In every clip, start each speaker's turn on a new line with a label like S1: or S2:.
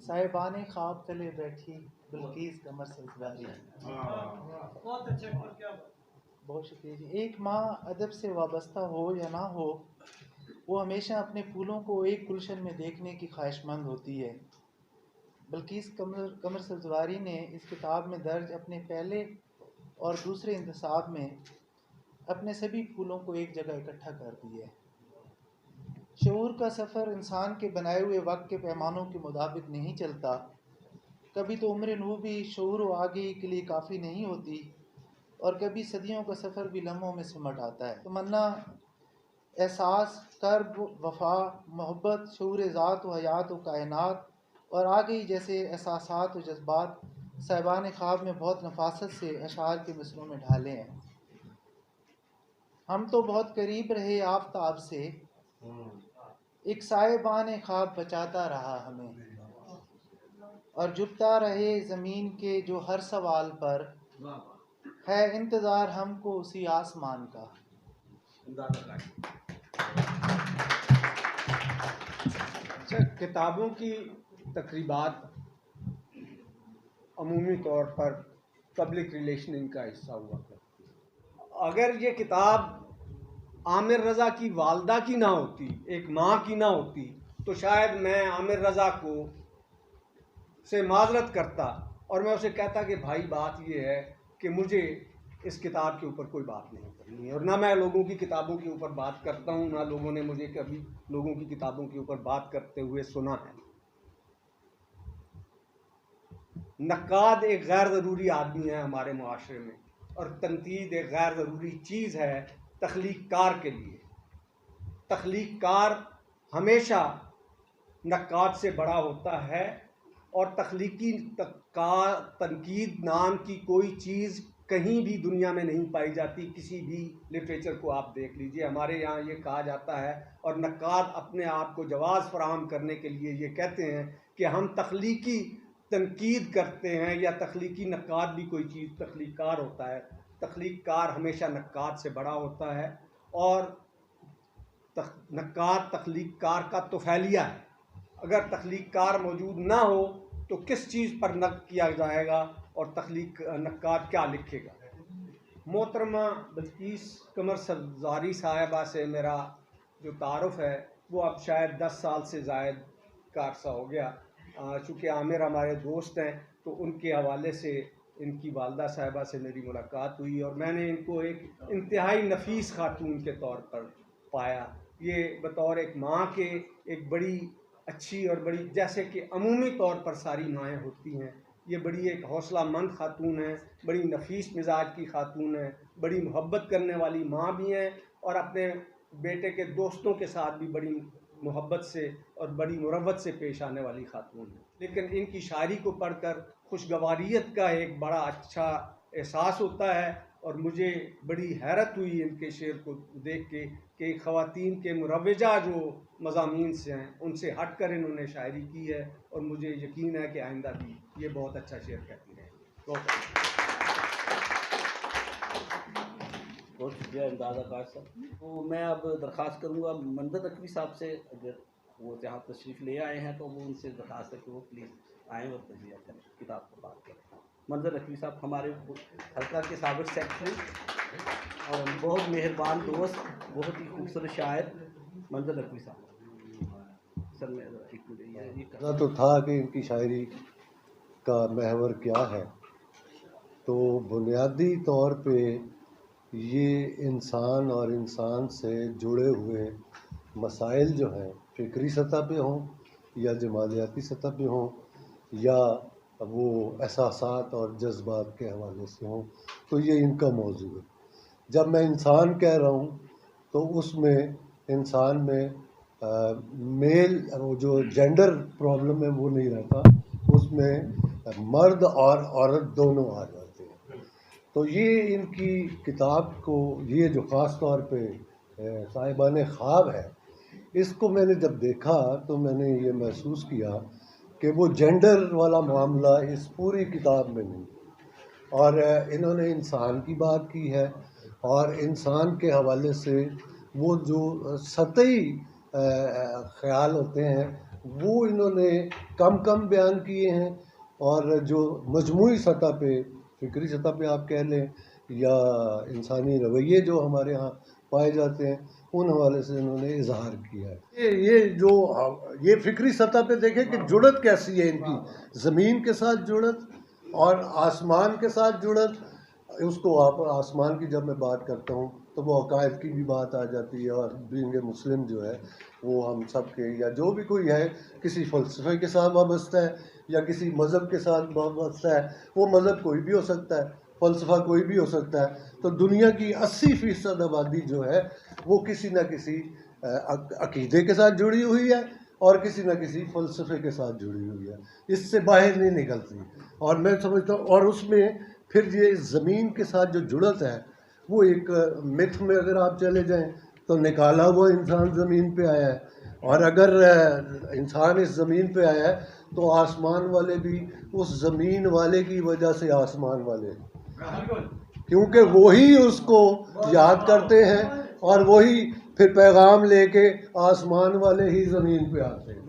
S1: صاحبان خواب تلے بیٹھی بلقیس قمر سلسلاری۔
S2: بہت اچھا، کیا بات۔
S1: بہت شکریہ جی۔ ایک ماں ادب سے وابستہ ہو یا نہ ہو، وہ ہمیشہ اپنے پھولوں کو ایک گلشن میں دیکھنے کی خواہش مند ہوتی ہے۔ بلقیس قمر سلسلاری نے اس کتاب میں درج اپنے پہلے اور دوسرے انتصاب میں اپنے سبھی پھولوں کو ایک جگہ اکٹھا کر دیا ہے۔ شعور کا سفر انسان کے بنائے ہوئے وقت کے پیمانوں کے مطابق نہیں چلتا۔ کبھی تو عمر نو بھی شعور و آگہی کے لیے کافی نہیں ہوتی، اور کبھی صدیوں کا سفر بھی لمحوں میں سمٹ آتا ہے۔ تمنا، احساس، کرب، وفا، محبت، شعور ذات و حیات و کائنات اور آگہی جیسے احساسات و جذبات صاحبان خواب میں بہت نفاست سے اشعار کے مصرعوں میں ڈھالے ہیں۔ ہم تو بہت قریب رہے آفتاب سے، ایک صاحبان خواب بچاتا رہا ہمیں، اور جھکتا رہے زمین کے جو ہر سوال پر، ہے انتظار ہم کو اسی آسمان کا۔
S3: اچھا، کتابوں کی تقریبات عمومی طور پر پبلک ریلیشننگ کا حصہ ہوا کرتی ہے۔ اگر یہ کتاب عامر رضا کی والدہ کی نہ ہوتی، ایک ماں کی نہ ہوتی، تو شاید میں عامر رضا کو سے معذرت کرتا اور میں اسے کہتا کہ بھائی بات یہ ہے کہ مجھے اس کتاب کے اوپر کوئی بات نہیں کرنی ہے، اور نہ میں لوگوں کی کتابوں کے اوپر بات کرتا ہوں، نہ لوگوں نے مجھے کبھی لوگوں کی کتابوں کے اوپر بات کرتے ہوئے سنا ہے۔ نقاد ایک غیر ضروری آدمی ہے ہمارے معاشرے میں، اور تنقید ایک غیر ضروری چیز ہے تخلیق کار کے لیے۔ تخلیق کار ہمیشہ نقاد سے بڑا ہوتا ہے، اور تخلیقی تنقید نام کی کوئی چیز کہیں بھی دنیا میں نہیں پائی جاتی۔ کسی بھی لٹریچر کو آپ دیکھ لیجئے، ہمارے یہاں یہ کہا جاتا ہے، اور نقاد اپنے آپ کو جواز فراہم کرنے کے لیے یہ کہتے ہیں کہ ہم تخلیقی تنقید کرتے ہیں، یا تخلیقی نقاد بھی کوئی چیز تخلیق کار ہوتا ہے۔ تخلیق کار ہمیشہ نقاد سے بڑا ہوتا ہے، اور نقاد تخلیق کار کا طفیلیہ ہے۔ اگر تخلیق کار موجود نہ ہو تو کس چیز پر نقد کیا جائے گا، اور نقاد کیا لکھے گا؟ محترمہ بلقیس قمر سلسلاری صاحبہ سے میرا جو تعارف ہے وہ اب شاید 10 سال سے زائد کا عرصہ ہو گیا۔ چونکہ عامر ہمارے دوست ہیں تو ان کے حوالے سے ان کی والدہ صاحبہ سے میری ملاقات ہوئی، اور میں نے ان کو ایک انتہائی نفیس خاتون کے طور پر پایا۔ یہ بطور ایک ماں کے ایک بڑی اچھی اور بڑی، جیسے کہ عمومی طور پر ساری مائیں ہوتی ہیں، یہ بڑی ایک حوصلہ مند خاتون ہیں، بڑی نفیس مزاج کی خاتون ہیں، بڑی محبت کرنے والی ماں بھی ہیں، اور اپنے بیٹے کے دوستوں کے ساتھ بھی بڑی محبت سے اور بڑی مروت سے پیش آنے والی خاتون ہیں۔ لیکن ان کی شاعری کو پڑھ کر خوشگواریت کا ایک بڑا اچھا احساس ہوتا ہے، اور مجھے بڑی حیرت ہوئی ان کے شعر کو دیکھ کے کہ خواتین کے مروجہ جو مضامین سے ہیں ان سے ہٹ کر انہوں نے شاعری کی ہے، اور مجھے یقین ہے کہ آئندہ بھی یہ بہت اچھا شعر کہتی رہیں گی۔
S4: بہت شکریہ امداد آکاش صاحب۔ تو میں اب درخواست کروں گا منظر نقوی صاحب سے، اگر وہ جہاں تشریف لے آئے ہیں تو وہ ان سے درخواست ہے کہ وہ پلیز آئیں اور تجزیہ کریں، کتاب پر بات کریں۔ منظر نقوی صاحب ہمارے حلقہ کے سابق سیکرٹری اور بہت مہربان دوست، بہت ہی خوبصورت شاعر منظر نقوی صاحب۔ سر میں
S5: پتا تو تھا کہ ان کی شاعری کا محور کیا ہے، تو بنیادی طور پہ یہ انسان اور انسان سے جڑے ہوئے مسائل جو ہیں، فکری سطح پہ ہوں یا جمالیاتی سطح پہ ہوں، یا وہ احساسات اور جذبات کے حوالے سے ہوں، تو یہ ان کا موضوع ہے۔ جب میں انسان کہہ رہا ہوں تو اس میں انسان میں میل، وہ جو جینڈر پرابلم ہے وہ نہیں رہتا، اس میں مرد اور عورت دونوں آ جاتے ہیں۔ تو یہ ان کی کتاب کو، یہ جو خاص طور پہ صاحبان خواب ہے، اس کو میں نے جب دیکھا تو میں نے یہ محسوس کیا کہ وہ جینڈر والا معاملہ اس پوری کتاب میں نہیں، اور انہوں نے انسان کی بات کی ہے، اور انسان کے حوالے سے وہ جو سطحی خیال ہوتے ہیں وہ انہوں نے کم بیان کیے ہیں، اور جو مجموعی سطح پہ، فکری سطح پہ آپ کہہ لیں یا انسانی رویے جو ہمارے ہاں پائے جاتے ہیں، ان حوالے سے انہوں نے اظہار کیا ہے۔ یہ فکری سطح پہ دیکھیں کہ جڑت کیسی ہے ان کی، زمین کے ساتھ جڑت اور آسمان کے ساتھ جڑت۔ اس کو آپ آسمان کی جب میں بات کرتا ہوں تو وہ عقائد کی بھی بات آ جاتی ہے، اور بینگ مسلم جو ہے وہ ہم سب کے، یا جو بھی کوئی ہے کسی فلسفے کے ساتھ وابستہ ہے یا کسی مذہب کے ساتھ وابستہ ہے، وہ مذہب کوئی بھی ہو سکتا ہے، فلسفہ کوئی بھی ہو سکتا ہے۔ تو دنیا کی 80% آبادی جو ہے وہ کسی نہ کسی عقیدے کے ساتھ جڑی ہوئی ہے اور کسی نہ کسی فلسفے کے ساتھ جڑی ہوئی ہے، اس سے باہر نہیں نکلتی۔ اور میں سمجھتا ہوں، اور اس میں پھر یہ زمین کے ساتھ جو جڑت ہے وہ ایک متھ میں اگر آپ چلے جائیں تو نکالا ہوا انسان زمین پہ آیا ہے، اور اگر انسان اس زمین پہ آیا ہے تو آسمان والے بھی اس زمین والے کی وجہ سے آسمان والے ہیں، کیونکہ وہی اس کو یاد کرتے ہیں اور وہی پھر پیغام لے کے آسمان والے ہی زمین پہ آتے ہیں۔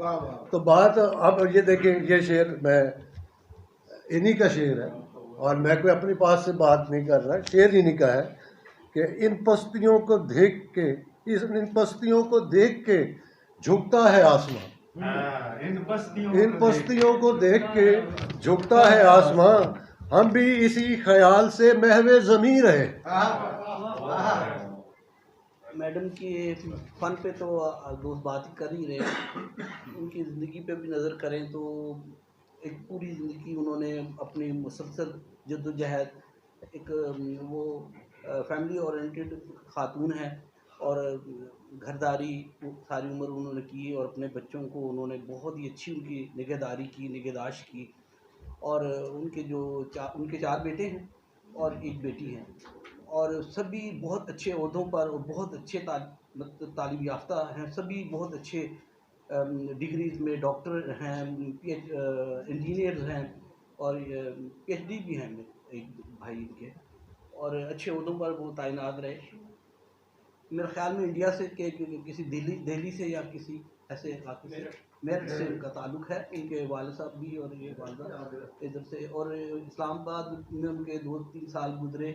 S5: تو بات اب یہ دیکھیں، یہ شعر میں انہی کا شعر ہے اور میں کوئی اپنی پاس سے بات نہیں کر رہا، شعر انہی کا ہے کہ ان پستیوں کو دیکھ کے جھکتا ہے آسمان، ان پستیوں کو دیکھ کے جھکتا ہے آسمان، ہم بھی اسی خیال سے محو زمیں رہے۔
S4: میڈم کی فن پہ تو دوست بات ہی کر ہی رہے ہیں، ان کی زندگی پہ بھی نظر کریں تو ایک پوری زندگی انہوں نے اپنی مسلسل جد و جہد، ایک وہ فیملی اورینٹڈ خاتون ہیں، اور گھرداری ساری عمر انہوں نے کی، اور اپنے بچوں کو انہوں نے بہت ہی اچھی ان کی نگہداری کی، نگہداشت کی، اور ان کے ان کے 4 بیٹے ہیں اور 1 بیٹی ہے، اور سبھی بہت اچھے عہدوں پر اور بہت اچھے تعلیم یافتہ ہیں، سبھی بہت اچھے ڈگریز میں ڈاکٹر ہیں، انجینئرز ہیں، اور پی ایچ ڈی بھی ہیں ایک بھائی ان کے، اور اچھے عہدوں پر وہ تعینات رہے۔ میرے خیال میں انڈیا سے کہ کسی دہلی سے یا کسی ایسے علاقے سے میرٹھ سے ان کا تعلق ہے، ان کے والد صاحب بھی اور یہ والدہ ادھر سے، اور اسلام آباد میں ان کے 2-3 سال گزرے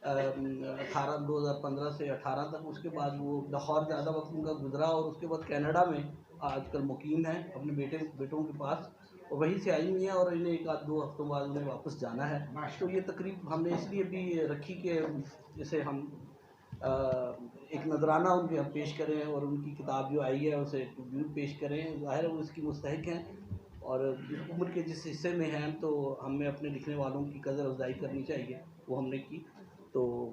S4: 2015 سے 18 تک، اس کے بعد وہ لاہور زیادہ وقت ان کا گزرا، اور اس کے بعد کینیڈا میں آج کل مقیم ہیں اپنے بیٹوں کے پاس، اور وہیں سے آئی ہوئی ہیں، اور انہیں 1-2 ہفتوں بعد انہیں واپس جانا ہے۔ تو یہ تقریب ہم نے اس لیے بھی رکھی کہ جیسے ہم ایک نذرانہ ان کے ہم پیش کریں، اور ان کی کتاب جو آئی ہے اسے پیش کریں، ظاہر ہے وہ اس کی مستحق ہیں، اور عمر کے جس حصے میں ہیں تو ہمیں اپنے لکھنے والوں کی قدر افزائی کرنی چاہیے، وہ ہم نے کی۔ تو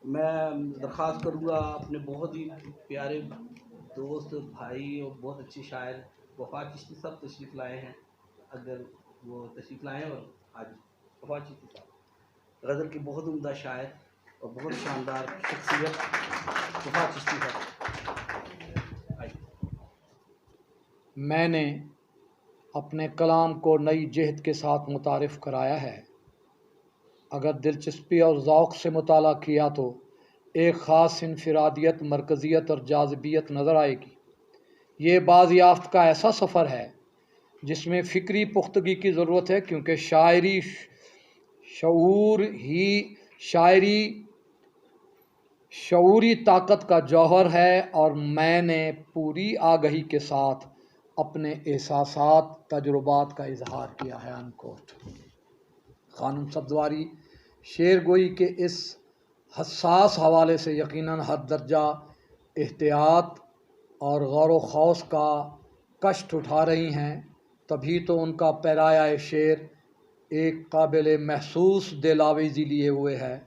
S4: میں درخواست کروں گا اپنے بہت ہی پیارے دوست بھائی اور بہت اچھے شاعر وفا چشتی صاحب تشریف لائے ہیں، اگر وہ تشریف لائیں، اور آج وفا چشتی صاحب غزل کے بہت عمدہ شاعر اور بہت شاندار شخصیت وفا چشتی صاحب آئیے۔
S6: میں نے اپنے کلام کو نئی جہت کے ساتھ متعارف کرایا ہے، اگر دلچسپی اور ذوق سے مطالعہ کیا تو ایک خاص انفرادیت، مرکزیت اور جاذبیت نظر آئے گی۔ یہ بازیافت کا ایسا سفر ہے جس میں فکری پختگی کی ضرورت ہے، کیونکہ شعوری طاقت کا جوہر ہے، اور میں نے پوری آگہی کے ساتھ اپنے احساسات، تجربات کا اظہار کیا ہے۔ انکوٹ۔ خانم سبزواری شعر گوئی کے اس حساس حوالے سے یقیناً ہر درجہ احتیاط اور غور و خوض کا کشٹ اٹھا رہی ہیں، تبھی تو ان کا پیرایہ شعر ایک قابل محسوس دل آویزی لیے ہوئے ہے۔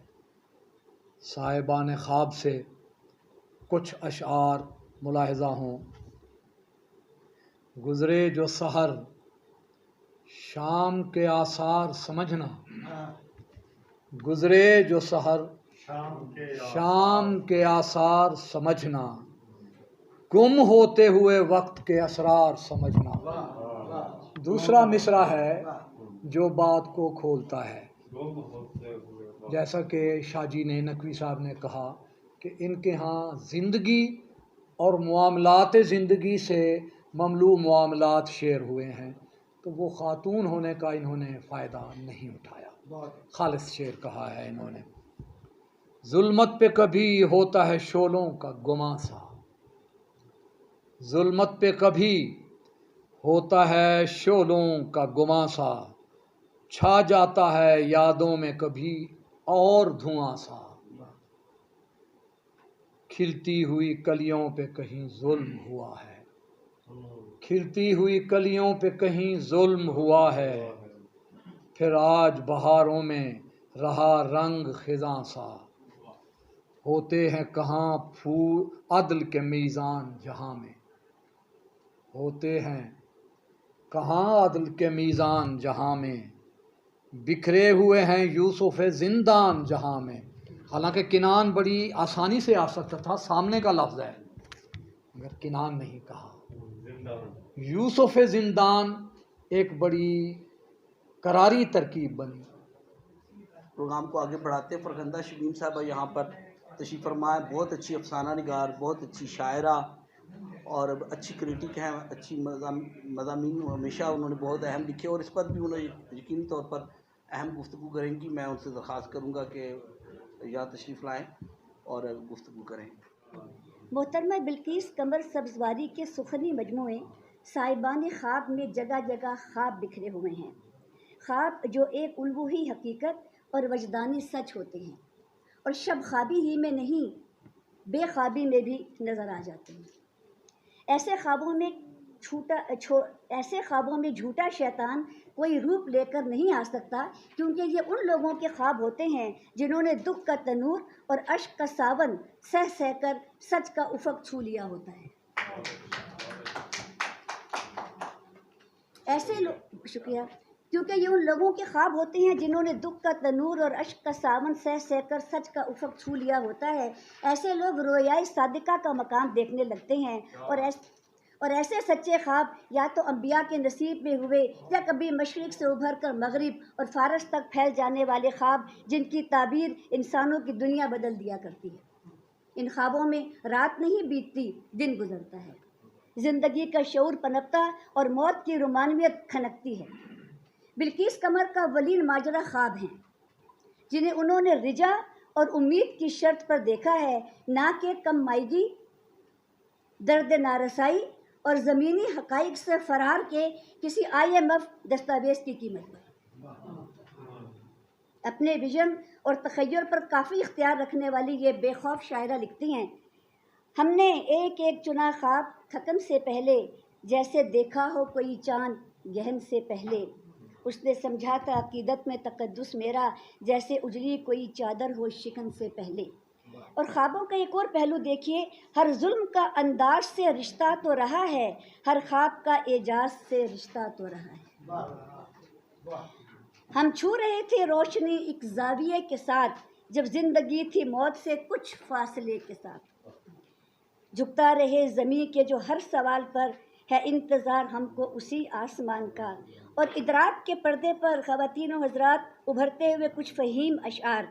S6: صاحبان خواب سے کچھ اشعار ملاحظہ ہوں۔ گزرے جو سحر شام کے آثار سمجھنا، گزرے جو سحر شام کے آثار سمجھنا، گم ہوتے ہوئے وقت کے اسرار سمجھنا۔ دوسرا مصرع ہے جو بات کو کھولتا ہے، جیسا کہ شاہ جی نے نقوی صاحب نے کہا کہ ان کے ہاں زندگی اور معاملات زندگی سے مملو معاملات شعر ہوئے ہیں، تو وہ خاتون ہونے کا انہوں نے فائدہ نہیں اٹھایا، خالص شعر کہا ہے انہوں نے۔ ظلمت پہ کبھی ہوتا ہے شعلوں کا گماں سا، ظلمت پہ کبھی ہوتا ہے شعلوں کا گماں سا، چھا جاتا ہے یادوں میں کبھی اور دھواں سا، کھلتی ہوئی کلیوں پہ کہیں ظلم ہوا ہے، کھلتی ہوئی کلیوں پہ کہیں ظلم ہوا ہے، پھر آج بہاروں میں رہا رنگ خزاں سا، ہوتے ہیں کہاں پھول عدل کے میزان جہاں میں، ہوتے ہیں کہاں عدل کے میزان جہاں میں، بکھرے ہوئے ہیں یوسف زندان جہاں میں۔ حالانکہ کنان بڑی آسانی سے آ سکتا تھا، سامنے کا لفظ ہے، مگر کنان نہیں کہا۔ یوسف زندان ایک بڑی کراری ترکیب بنی۔
S4: پروگرام کو آگے بڑھاتے ہیں، فرخندہ شبین صاحبہ یہاں پر تشریف فرمائے، بہت اچھی افسانہ نگار، بہت اچھی شاعرہ اور اچھی کریٹک ہیں، اچھی مضامین ہمیشہ انہوں نے بہت اہم لکھے، اور اس پر بھی انہوں نے یقینی طور پر اہم گفتگو کریں گی۔ میں ان سے درخواست کروں گا کہ یہاں تشریف لائیں اور گفتگو کریں۔
S7: محترمہ بلقیس قمر سبزواری کے سخنی مجموعے صاحبان خواب میں جگہ جگہ خواب بکھرے ہوئے ہیں، خواب جو ایک الوہی حقیقت اور وجدانی سچ ہوتے ہیں، اور شب خوابی ہی میں نہیں، بے خوابی میں بھی نظر آ جاتے ہیں۔ ایسے خوابوں میں جھوٹا شیطان کوئی روپ لے کر نہیں آ سکتا، کیونکہ یہ ان لوگوں کے خواب ہوتے ہیں جنہوں نے دکھ کا تنور اور اشک کا ساون سہ سہ کر سچ کا افق چھو لیا ہوتا ہے۔ شکریہ، کیونکہ یہ ان لوگوں کے خواب ہوتے ہیں جنہوں نے دکھ کا تنور اور اشک کا ساون سہ سہ کر سچ کا افق چھو لیا ہوتا ہے۔ ایسے لوگ رویائے صادقہ کا مقام دیکھنے لگتے ہیں، اور ایسے سچے خواب یا تو انبیاء کے نصیب میں ہوئے، یا کبھی مشرق سے ابھر کر مغرب اور فارس تک پھیل جانے والے خواب جن کی تعبیر انسانوں کی دنیا بدل دیا کرتی ہے۔ ان خوابوں میں رات نہیں بیتتی، دن گزرتا ہے، زندگی کا شعور پنپتا اور موت کی رومانویت کھنکتی ہے۔ بلقیس قمر کا ولین ماجرا خواب ہیں، جنہیں انہوں نے رجا اور امید کی شرط پر دیکھا ہے، نہ کہ کم مائگی، درد نارسائی اور زمینی حقائق سے فرار کے کسی IMF دستاویز کی قیمت پر۔ اپنے ویژن اور تخیل پر کافی اختیار رکھنے والی یہ بے خوف شاعرہ لکھتی ہیں، ہم نے ایک ایک چنا خواب تھکن سے پہلے، جیسے دیکھا ہو کوئی چاند گہن سے پہلے، اس نے سمجھا تھا عقیدت میں تقدس میرا، جیسے اجلی کوئی چادر ہو شکن سے پہلے۔ اور خوابوں کا ایک اور پہلو دیکھیے، ہر ظلم کا انداز سے رشتہ تو رہا ہے، ہر خواب کا اعجاز سے رشتہ تو رہا ہے۔ ہم چھو رہے تھے روشنی ایک زاویے کے ساتھ، جب زندگی تھی موت سے کچھ فاصلے کے ساتھ۔ جھکتا رہے زمین کے جو ہر سوال پر ہے انتظار ہم کو اسی آسمان کا۔ اور ادراک کے پردے پر خواتین و حضرات ابھرتے ہوئے کچھ فہیم اشعار۔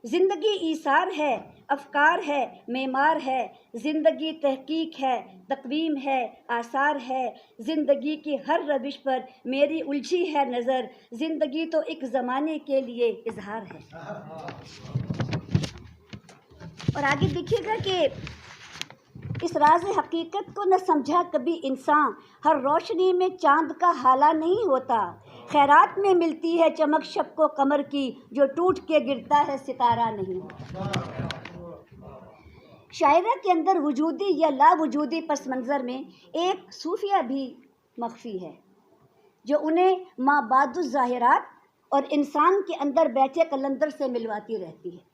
S7: زندگی ایثار ہے، افکار ہے، معمار ہے، زندگی تحقیق ہے، تقویم ہے، آثار ہے، زندگی کی ہر روش پر میری الجھی ہے نظر، زندگی تو ایک زمانے کے لیے اظہار ہے۔ اور آگے دیکھیے گا کہ اس راز حقیقت کو نہ سمجھا کبھی انسان، ہر روشنی میں چاند کا ہالہ نہیں ہوتا، خیرات میں ملتی ہے چمک شب کو قمر کی، جو ٹوٹ کے گرتا ہے ستارہ نہیں ہوتا۔ شاعرہ کے اندر وجودی یا لا وجودی پس منظر میں ایک صوفیہ بھی مخفی ہے، جو انہیں ما بعد الظاہرات اور انسان کے اندر بیٹھے قلندر سے ملواتی رہتی ہے،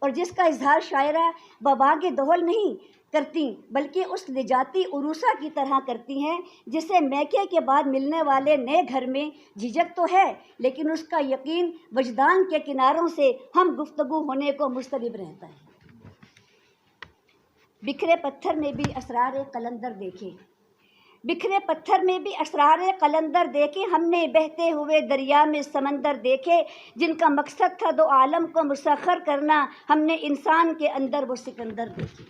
S7: اور جس کا اظہار شاعرہ بباغ دہل نہیں کرتی، بلکہ اس نجاتی عروسہ کی طرح کرتی ہیں، جسے میکے کے بعد ملنے والے نئے گھر میں جھجک تو ہے، لیکن اس کا یقین وجدان کے کناروں سے ہم گفتگو ہونے کو مستعد رہتا ہے۔ بکھرے پتھر میں بھی اسرار قلندر دیکھے، بکھرے پتھر میں بھی اسرار قلندر دیکھے، ہم نے بہتے ہوئے دریا میں سمندر دیکھے، جن کا مقصد تھا دو عالم کو مسخر کرنا، ہم نے انسان کے اندر وہ سکندر دیکھے۔